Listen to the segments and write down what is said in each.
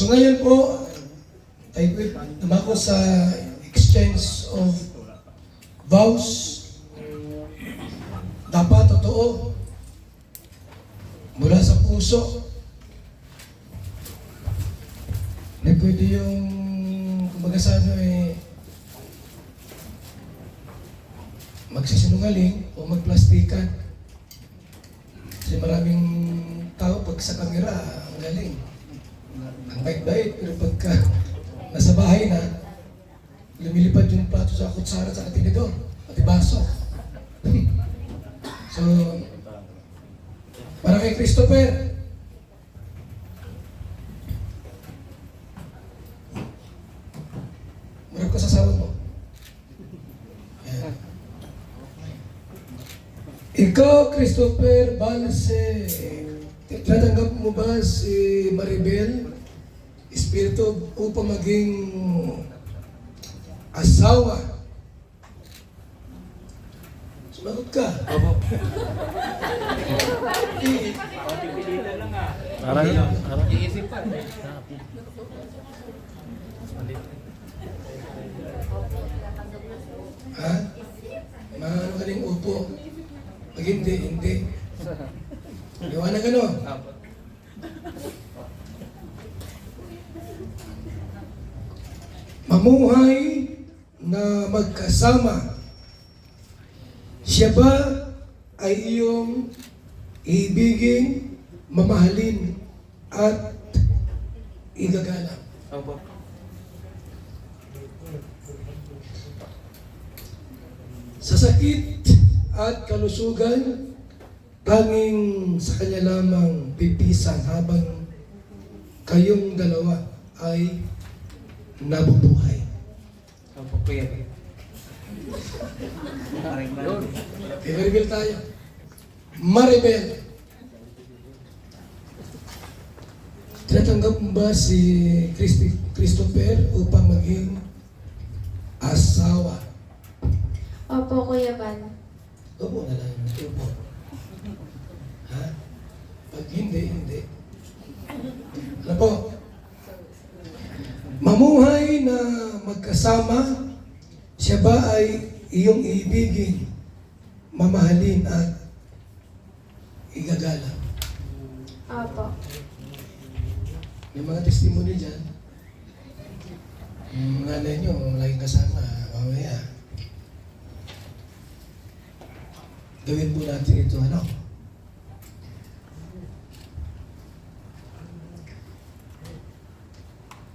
So ngayon po, dumako sa exchange of vows. Dapat totoo mula sa puso. Na pwede yung kumbaga sa ano magsisinungaling o magplastikan. Kasi maraming tao pag sa kamera, ang galing. Ang bait-bait, pero pagka nasa bahay na, lumilipad yung plato sa kutsara sa tinidor, pati baso. So, para kay Christopher, marap ka sa sawa mo. Ayan. Ikaw, Christopher Balse, tinatanggap mo ba si Maribel Espiritu upang maging asawa? Sumagot ka. Opo. Pipilitan lang ah. Arang. Iisip pa. Ha? Maano ka rin upo? Pag hindi, hindi. Liwanag ano? Mamuhay na magkasama. Siya ba ay iyong ibigin, mamahalin, at igagalang? Opo. Sa sakit at kalusugan, tanging sa kanya lamang pipisan habang kayong dalawa ay nabubuhay. Opo, kuya. Doon. Okay, Maribel tayo. Maribel, tinatanggap mo ba si Christopher upang maging asawa? Opo, Kuya Van. Opo na lang. Opo. Ha? Pag hindi, hindi. Ano po? Mamuhay na magkasama, siya ba ay iyong ibigin, mamahalin at igagalang? Opo. May mga testimony dyan. Yung nanay nyo, laging kasama, mamaya. Gawin po natin ito, ano?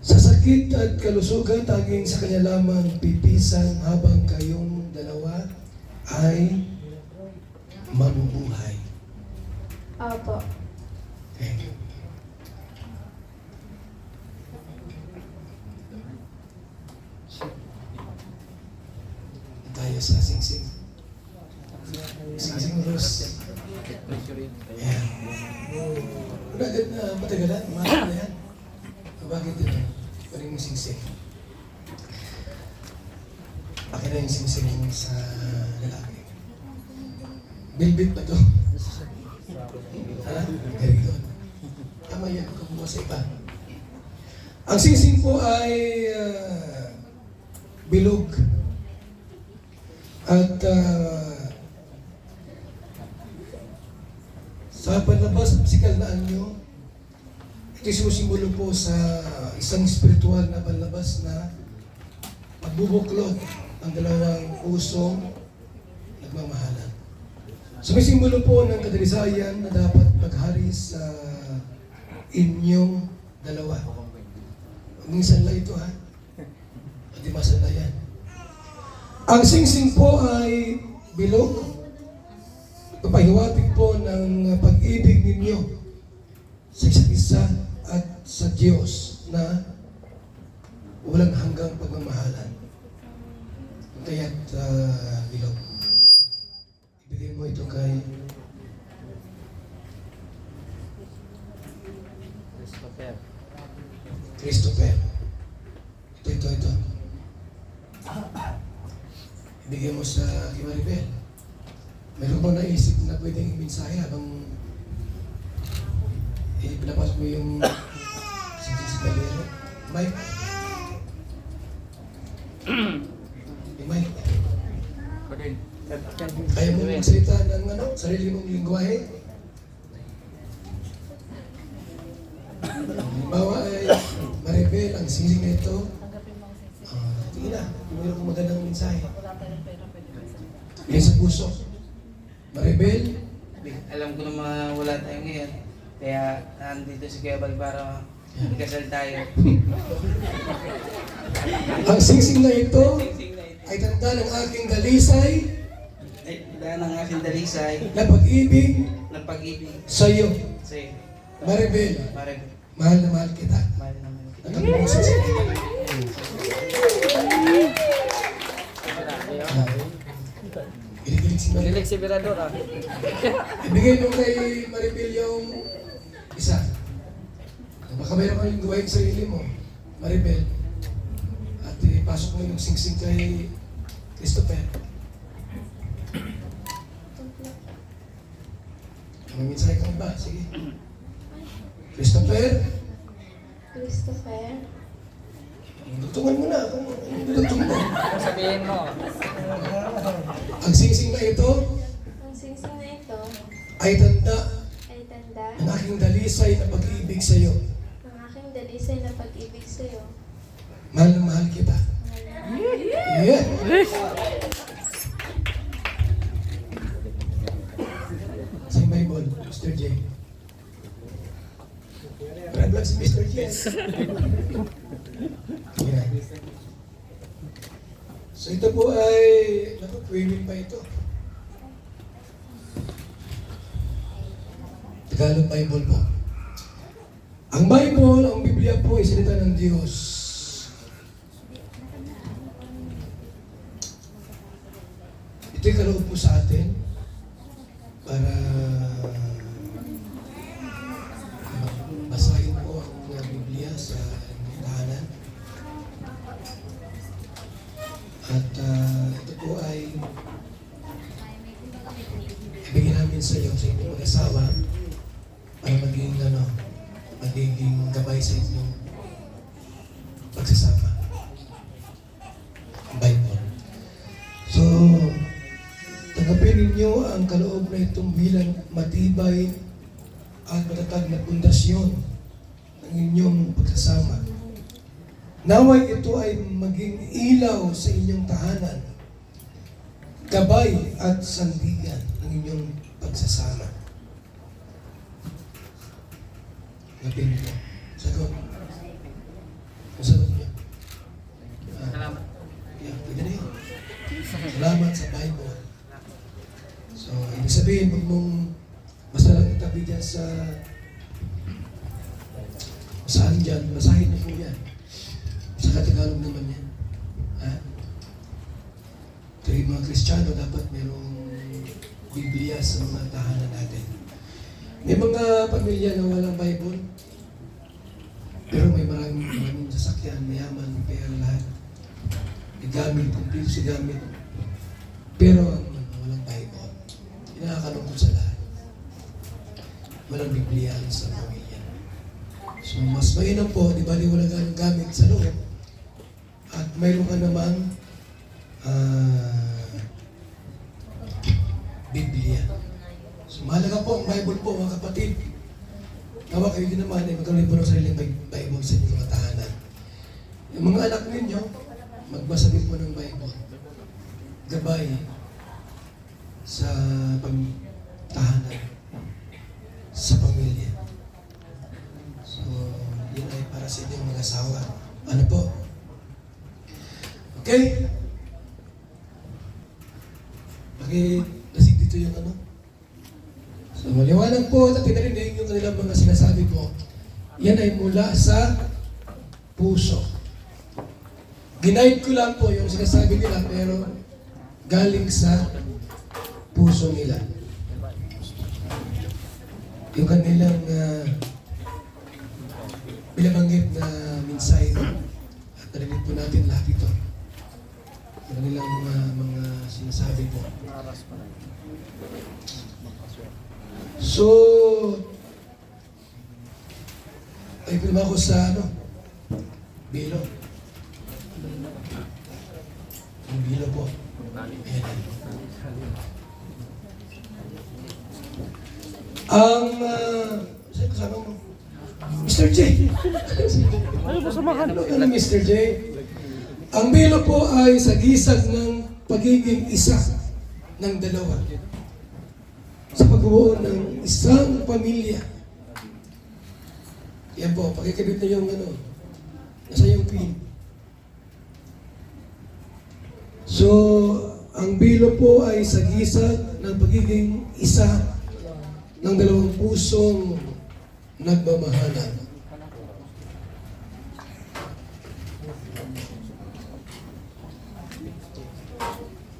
Sa sakit at kalusugan, tanging sa kanya lamang pipisan habang kayong dalawa ay mabubuhay. Opo. Thank you. Tayo sa singsing. Singsing Rose. Ayan. Bakit na matagalan? Mahal na yan. Bakit ito? Pwede mo singsing. Akin na yung singsing sa lalaki. Bilbit ba ito? Ha? Very good. Tama yan. Kumuha sa iba. Ang singsing po ay bilog. At sa panlabas, physical na anyo, ito sumusimbolo po sa isang spiritual na panlabas na pagbubuklod ang dalawang pusong nagmamahalan. Sumisimbolo po ng kadalisayan na dapat maghari sa inyong dalawa. Minsan lang ito ha. Hindi masala yan. Ang singsing po ay bilog. Papahiwatig po ng pag-ibig ninyo sa isa't isa at sa Diyos na walang hanggang pagmamahalan. Kaya't bilog. Ibigay mo ito kay Christopher. Ito. Ibigay mo sa kay Maribel. Meron bang naisip na pwedeng imensahe habang pinapasok mo yung daliri. Mike. Mike. Ako din. Kaya mo magsalita ng sarili mong lingwahe. Halimbawa ay Maribel, ang siling na ito. Tingin na, tingin ko magandang mensahe. Yan sa puso. Maribel, Alam ko na mga wala tayo ngayon. Kaya nandito si Kuya Bal para ikasal tayo. ang singsing na ito Sing-sing na ito. ay tanda ng aking dalisay Ay, dahil ng aking dalisay na pag-ibig ng pag-ibig sa iyo. sa iyo. Maribel, Marib, mahal na mahal kita. mahal naman kita. Ang kami sa Gilig-gilig si Maribel. Lilik si Mirador ah. Ibigay mo kay Maribel yung isa. Baka mayroon kang gawain sa sarili mo, Maribel. At ipasok mo yung singsing kay Christopher. May mensahe kang ba? Sige. Christopher, Christopher. dutungan mo na kung ano dutong mo. Sabihin mo. Ang singsing na ito Ang singsing na ito ay tanda ay tanda ng aking dalisay na pag-ibig sa iyo. ng aking dalisay na pag-ibig sa iyo. Mahal na mahal kita. Yeah. Sa Bible, Mr. J. Vlog si Mr. J. Yeah. So ito po ay, naku, Queen pa ito. Tagalog Bible po. Ang Bible, ang Biblia po ay salita ng Diyos. Ito'y kaloob po sa atin para basahin po ang Biblia sa tahanan. At ito po ay ibigay namin sa iyo, sa inyong mag-asawa para magiging gabay sa inyong pagsasama. Bible. So, tanggapin ninyo ang kaloob na itong bilang matibay at matatag na pundasyon ng inyong pagsasama. Naway ito ay maging ilaw sa inyong tahanan, gabay at sandigan ng inyong pagsasama. Tanggapin niyo. Sagot. Ang sagot niyo. Salamat. Yeah, pwede na yun. Salamat sa Bible. So, ibig sabihin, huwag mong basta lang itabi dyan saan dyan, basahin niyo po yan. Sa Tagalog naman yan. Ha? Ito yung mga Kristiyano, dapat merong Biblia sa mga tahanan natin. May mga pamilya na walang Bible, pero may maraming sasakyan, mayaman, pera lahat. Gamit, kumplit si gamit. Pero walang Bible. Inakalungkot sa lahat. Walang Biblia sa pamilya. So mas mainam po, di ba wala ganong gamit sa loob. At mayroon ka namang Biblia. So mahalaga po ang Bible po mga kapatid. Nawa kayo din naman ay magkaroon po ng sariling Bible sa inyong mga tahanan. Yung mga anak ninyo, magbasa din po ng Bible. Gabay sa tahanan, sa pamilya. So, yun ay para sa inyong mga asawa. Ano po? Okay? Lasig dito yung ano? So, maliwanag po at pinarinig yung kanilang mga sinasabi po. Yan ay mula sa puso. Ginaid ko lang po yung sinasabi nila pero galing sa puso nila. Yung kanilang binabanggit na mensahe at narinig po natin lahat ito. Yung kanilang mga sinasabi po. So, ay pinama ko sa Bilo. Ang bilo po. Ayan. Ang, saan kasama mo? Mr. J. Ano Mr. J? Ang bilo po ay sagisag ng pagiging isa ng dalawa sa pagbuo ng isang pamilya. Yan po, pakikabit na yung ano, nasa yung pin. So, ang bilo po ay sagisag ng pagiging isa ng dalawang pusong nagmamahalan.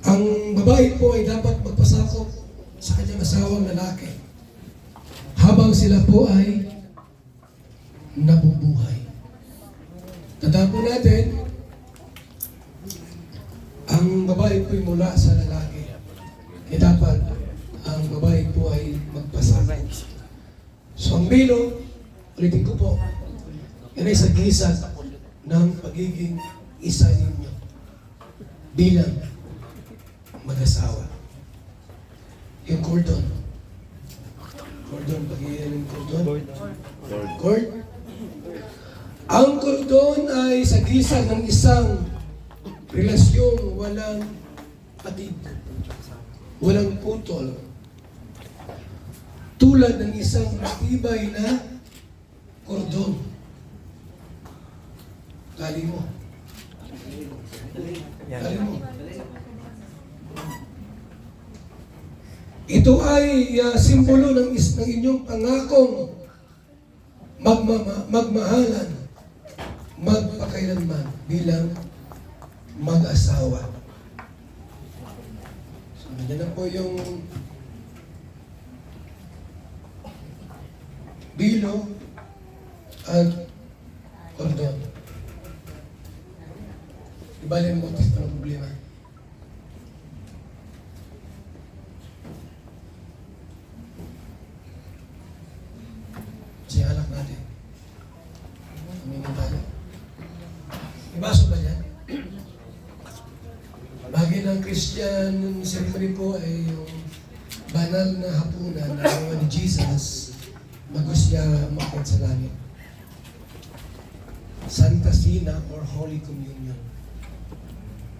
Ang babae po ay dapat magpasakop sa kanyang asawang lalaki habang sila po ay nabubuhay. Tandaan po natin, ang babae po ay mula sa lalaki. Dapat ang babae po ay magpasakop. So ang bilo, ulitin ko po, yan ay sagisag ng pagiging isa ninyo bilang mag-asawa. Yung cordon. Cordon, pag-iyan yung cordon. Cord. Ang cordon ay sagisag ng isang relasyong walang patid, walang putol. Tulad ng isang matibay na kordon. Tali mo. Tali mo. Ito ay simbolo ng inyong pangakong magmahalan, magpakailanman bilang mag-asawa. So, yan na po yung bilo at kordon. Ibalik ang motif ng problema. Kasi anak natin. Humingan tayo. Ibaso ba yan? Bahagi ng Christian ceremony po ay yung banal na hapunan na ginawa ni Jesus bago siya umakyat sa langit. Santa Cena or Holy Communion.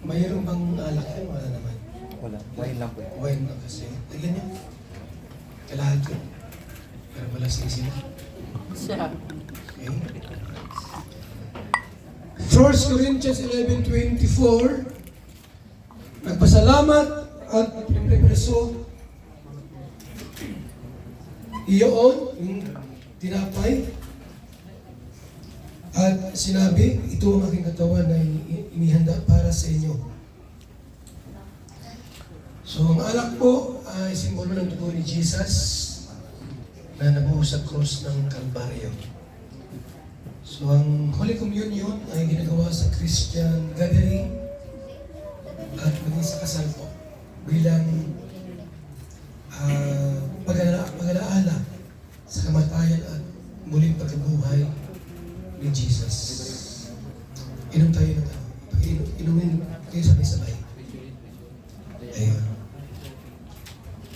Mayroon bang alak yan? Wala naman. Wala. Wine lang po. Wine na kasi. Tignan nyo. Kailangan ko. Pero wala sila. Okay. 1 Corinthians 11:24. Nagpasalamat at pinagpreso iyon, yung tinapay, at sinabi, ito ang aking katawan na inihanda para sa inyo. So, ang alak po ay simbolo ng dugo ni Jesus na nabuhos sa krus ng Kalbaryo. So, ang Holy Communion ay ginagawa sa Christian gathering at maging sa kasal po bilang pag-alaala sa kamatayan at muling pagkabuhay ni Jesus. Inom tayo ng inumin kayo sabay-sabay. Ayun.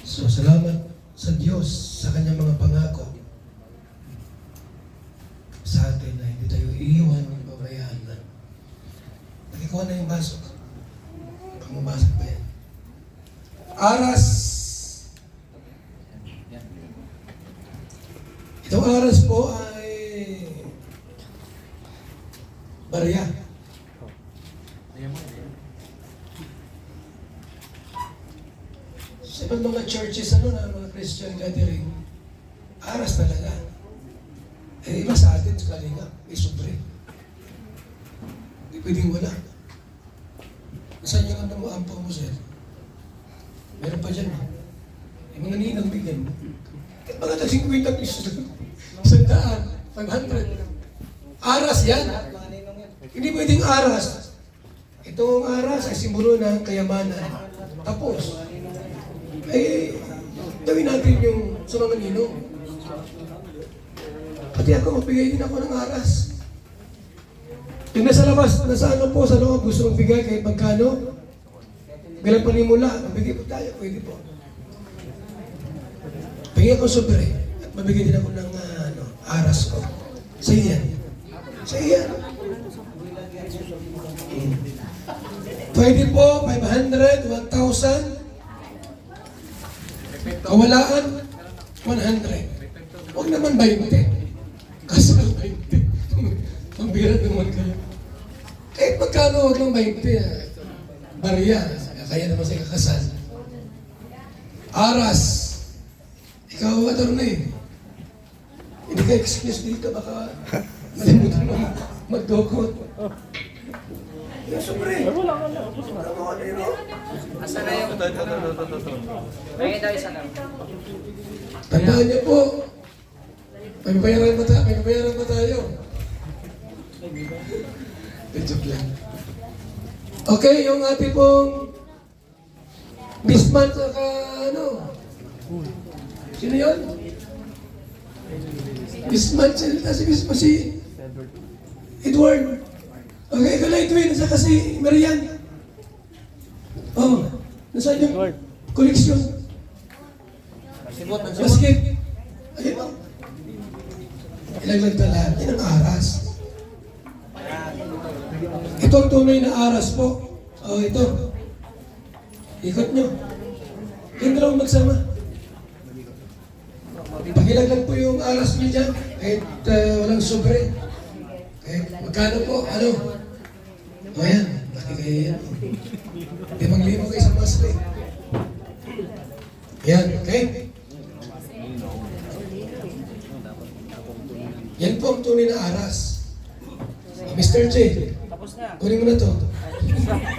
So, salamat sa Diyos sa kanyang mga pangako sa atin na hindi tayo iiwan ng babayaan na. Nakikuha na yung baso. Pangmabasag pa yan. Aras. Itong aras po ay barya. Sa ibang mga churches, na mga Christian gathering, aras talaga. Eh, iba sa atin, sa kalinga, may sobre. Hindi pwedeng wala. Saan yung mo ampaw mo, sir? Meron pa dyan, yung mga ninang bigyan mo. Mga tag 50 pesos lang. 100, 500. Aras yan. Hindi pwedeng aras. Itong aras ay simbolo ng kayamanan. Tapos, eh, gawin natin yung sa mga ninong. Pati ako, magbigay din ako ng aras. Yung nasa labas, nasa ano po, sa loob, gusto mong bigay kahit magkano? Bilang panimula, mabigay po tayo, pwede po. Bigyan ko sobre at mabigay din ako ng aras ko. Sa iyan. Sa iyan. Pwede po, 500, 1,000. Kawalaan, 100. Huwag naman 20. Kasal 20. Mabirat naman kayo. Kahit magkano, huwag lang 20. Barya, kaya naman sa kakasal. Aras. Ikaw, attorney. Hindi ka excuse dito, baka malimutan mo magdukot. Yung sobre. Asa na yung... May daw isa lang. Tandaan niyo po, may babayaran ba tayo? Joke lang. Okay, yung ating pong Miss Man saka ano? Sino yun? Miss Man, si Edward. Okay, ikaw lang Edwin, saka si Marian. Oh, nasaan yung koleksyon? Basket. Ayun o. Ilang nagtala, yan ang aras. Ito ang tunay na aras po. Oh, ito. Ikot nyo. Yung dalawang magsama. Pagilaglag po yung aras nyo dyan, kahit walang sobre. Kahit magkano po, ano? O yan, makikaya yan. 5,000 kayo sa masli. Yan, okay? Yan po ang tunay na aras. Mr. J, Tapos na. kunin mo na to.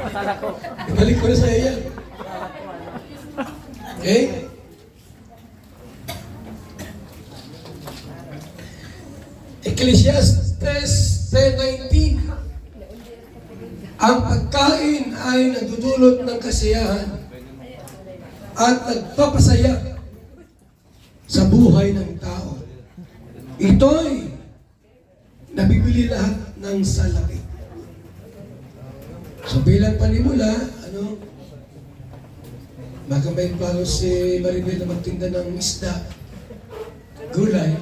Akala ko. Ibalik ko na sa iyo yan. Okay? Ecclesiastes 10:19. Ang pagkain ay nagdudulot ng kasiyahan at nagpapasaya sa buhay ng tao. Ito'y nabibili lahat ng salapi. So bilang panimula, baka may plano si Maribel na magtinda ng isda, gulay,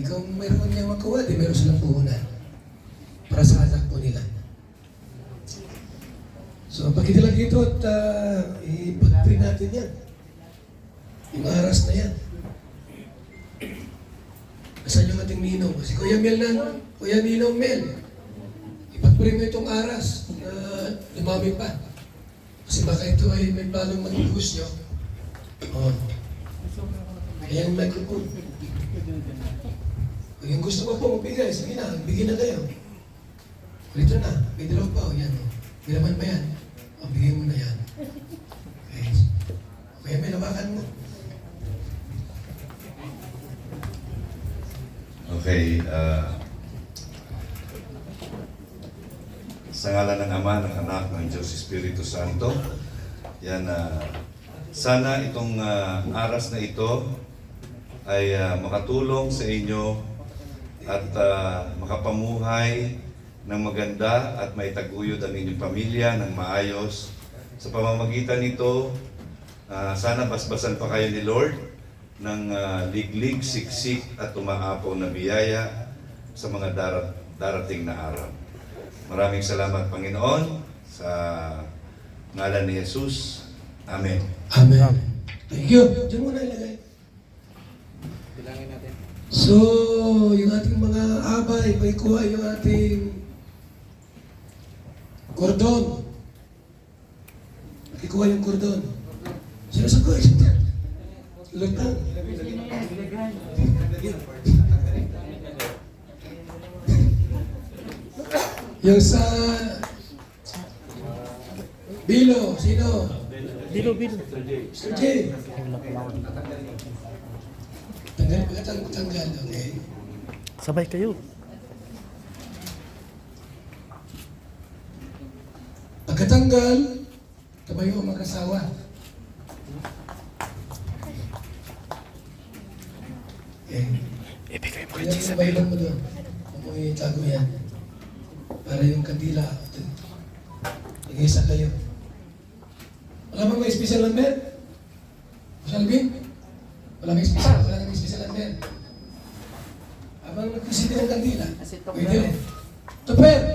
kung mayroon niyang makuha, di meron silang puhunan para sa anak po nila. So pagkita lang dito at ipag-print natin yan. Yung aras na yan. Asan yung ating ninong? Si Kuya Ninong Mel. Ipag-print mo itong aras na dumami pa. Kasi baka ito ay may planong mag-use nyo. Oh. Ayan yung microphone. Kung yung gusto ko po magbigay, sige na, bigyan na kayo. Ito na, may dalaw pa. O yan. May naman ba yan? O, bigyan mo na yan. Okay. Okay, may nabakan mo. Okay, sa ngalan ng Ama, ng Anak, ng Diyos Espiritu Santo, yan, sana itong aras na ito ay makatulong sa inyo at makapamuhay ng maganda at maitaguyod ang inyong pamilya ng maayos. Sa pamamagitan nito, sana basbasan pa kayo ni Lord ng liglig, siksik at umaapaw na biyaya sa mga darating na araw. Maraming salamat, Panginoon, sa ngalan ni Jesus. Amen. Amen. Thank you. Diyan mo na ilagay. Bilangin natin. So, yung ating mga abay, may kuha yung ating kordon. Ikuha yung kordon. Sino sa ko? Lutang. Yung sa Bilo, sino? Bilo. Mr. J. Tanggal, okay? Sabay kayo. Pagkatanggal, kabayo ang mag-asawa. Okay. Ibigay mo Kaya yung bahilan mo doon. Huwag mo itago yan. para yung kandila. Igisa kayo. Wala bang may special number? Salvin? Wala may special number. Habang nagkusiti ng kandila, pwede rin. Tuper!